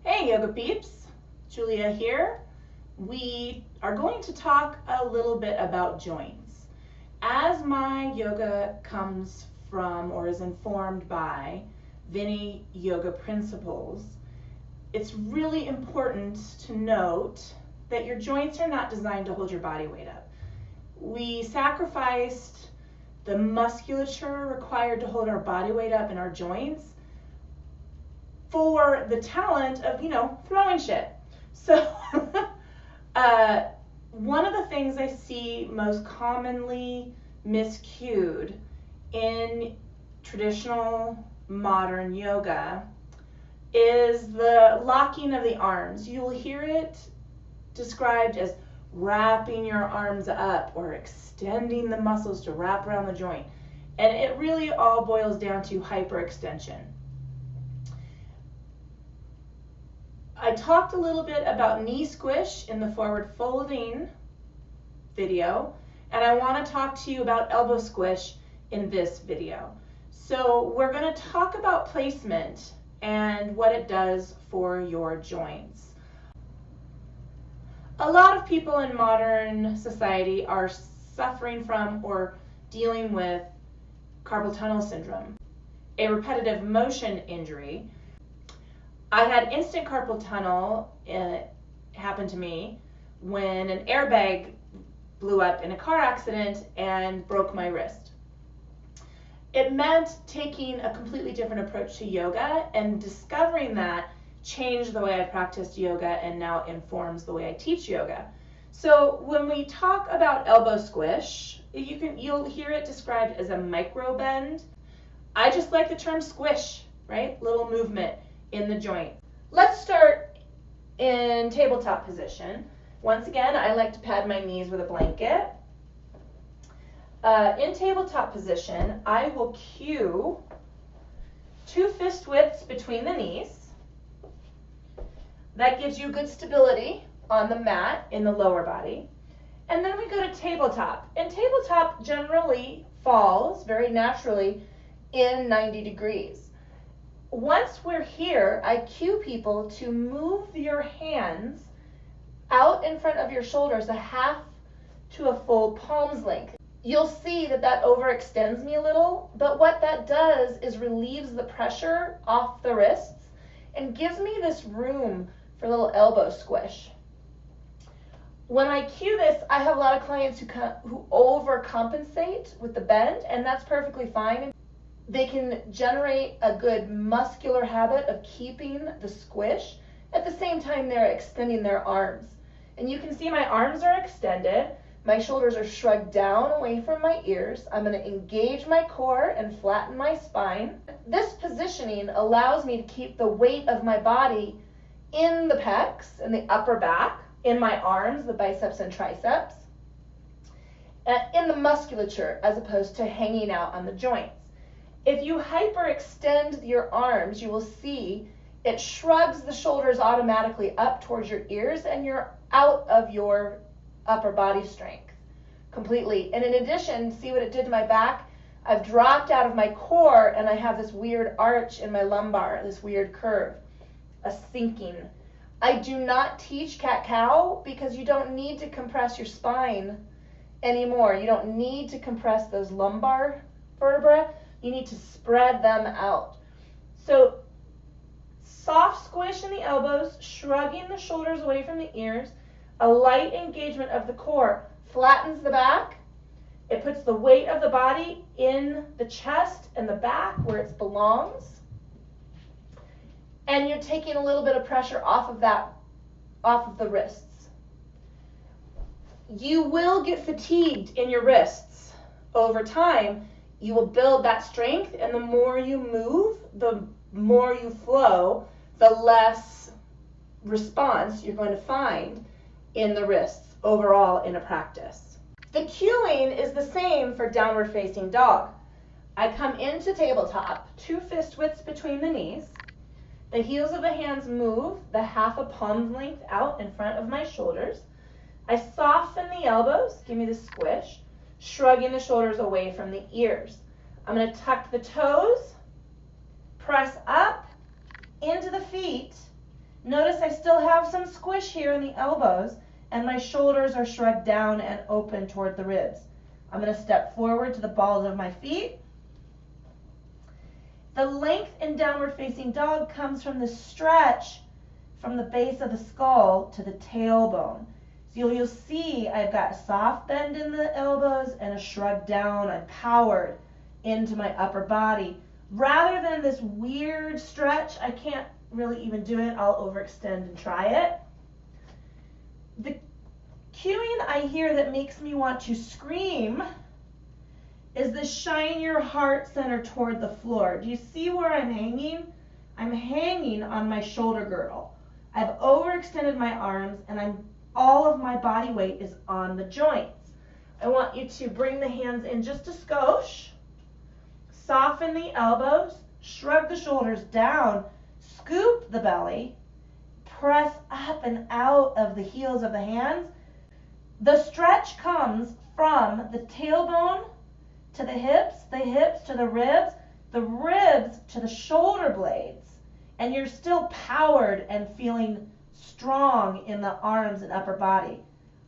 Hey yoga peeps, Julia here. We are going to talk a little bit about joints. As my yoga comes from or is informed by Viniyoga principles, it's really important to note that your joints are not designed to hold your body weight up. We sacrificed the musculature required to hold our body weight up in our joints for the talent of, throwing shit. So one of the things I see most commonly miscued in traditional modern yoga is the locking of the arms. You'll hear it described as wrapping your arms up or extending the muscles to wrap around the joint. And it really all boils down to hyperextension. I talked a little bit about knee squish in the forward folding video, and I want to talk to you about elbow squish in this video. So we're going to talk about placement and what it does for your joints. A lot of people in modern society are suffering from or dealing with carpal tunnel syndrome, a repetitive motion injury. I had instant carpal tunnel happen to me when an airbag blew up in a car accident and broke my wrist. It meant taking a completely different approach to yoga, and discovering that changed the way I practiced yoga and now informs the way I teach yoga. So when we talk about elbow squish, you'll hear it described as a micro bend. I just like the term squish, right? Little movement in the joint. Let's start in tabletop position. Once again, I like to pad my knees with a blanket. In tabletop position, I will cue 2 fist widths between the knees. That gives you good stability on the mat in the lower body. And then we go to tabletop. And tabletop generally falls very naturally in 90 degrees. Once we're here, I cue people to move your hands out in front of your shoulders a half to a full palm's length. You'll see that overextends me a little, but what that does is relieves the pressure off the wrists and gives me this room for a little elbow squish. When I cue this, I have a lot of clients who overcompensate with the bend, and that's perfectly fine. They can generate a good muscular habit of keeping the squish. At the same time, they're extending their arms. And you can see my arms are extended. My shoulders are shrugged down away from my ears. I'm going to engage my core and flatten my spine. This positioning allows me to keep the weight of my body in the pecs and the upper back, in my arms, the biceps and triceps, in the musculature as opposed to hanging out on the joints. If you hyperextend your arms, you will see it shrugs the shoulders automatically up towards your ears, and you're out of your upper body strength completely. And in addition, see what it did to my back? I've dropped out of my core, and I have this weird arch in my lumbar, this weird curve, a sinking. I do not teach cat-cow because you don't need to compress your spine anymore. You don't need to compress those lumbar vertebrae. You need to spread them out. So soft squish in the elbows, shrugging the shoulders away from the ears, a light engagement of the core flattens the back. It puts the weight of the body in the chest and the back where it belongs. And you're taking a little bit of pressure off of the wrists. You will get fatigued in your wrists over time. You will build that strength, and the more you move, the more you flow, the less response you're going to find in the wrists overall in a practice. The cueing is the same for downward facing dog. I come into tabletop, 2 fist widths between the knees. The heels of the hands move the half a palm's length out in front of my shoulders. I soften the elbows, give me the squish, shrugging the shoulders away from the ears. I'm going to tuck the toes, press up into the feet, Notice I still have some squish here in the elbows, and my shoulders are shrugged down and open toward the ribs. I'm going to step forward to the balls of my feet. The length in downward facing dog comes from the stretch from the base of the skull to the tailbone. So you'll see I've got a soft bend in the elbows and a shrug down. I'm powered into my upper body. Rather than this weird stretch, I can't really even do it. I'll overextend and try it. The cueing I hear that makes me want to scream is the shine your heart center toward the floor. Do you see where I'm hanging? I'm hanging on my shoulder girdle. I've overextended my arms and all of my body weight is on the joints. I want you to bring the hands in just a skosh, soften the elbows, shrug the shoulders down, scoop the belly, press up and out of the heels of the hands. The stretch comes from the tailbone to the hips to the ribs to the shoulder blades, and you're still powered and feeling strong in the arms and upper body.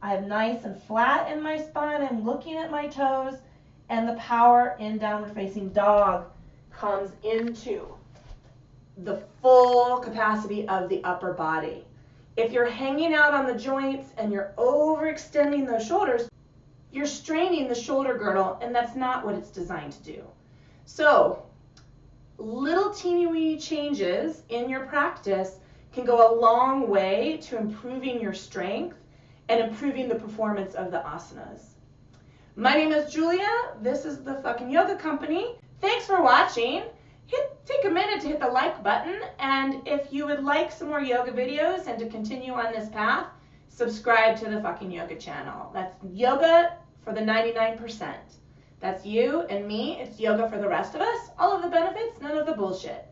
I have nice and flat in my spine. I'm looking at my toes, and the power in downward facing dog comes into the full capacity of the upper body. If you're hanging out on the joints and you're overextending those shoulders, you're straining the shoulder girdle, and that's not what it's designed to do. So little teeny weeny changes in your practice can go a long way to improving your strength and improving the performance of the asanas. My name is Julia. This is the fucking yoga company. Thanks for watching. Take a minute to hit the like button, and if you would like some more yoga videos and to continue on this path, subscribe to the fucking yoga channel. That's yoga for the 99%. That's you and me. It's yoga for the rest of us. All of the benefits, none of the bullshit.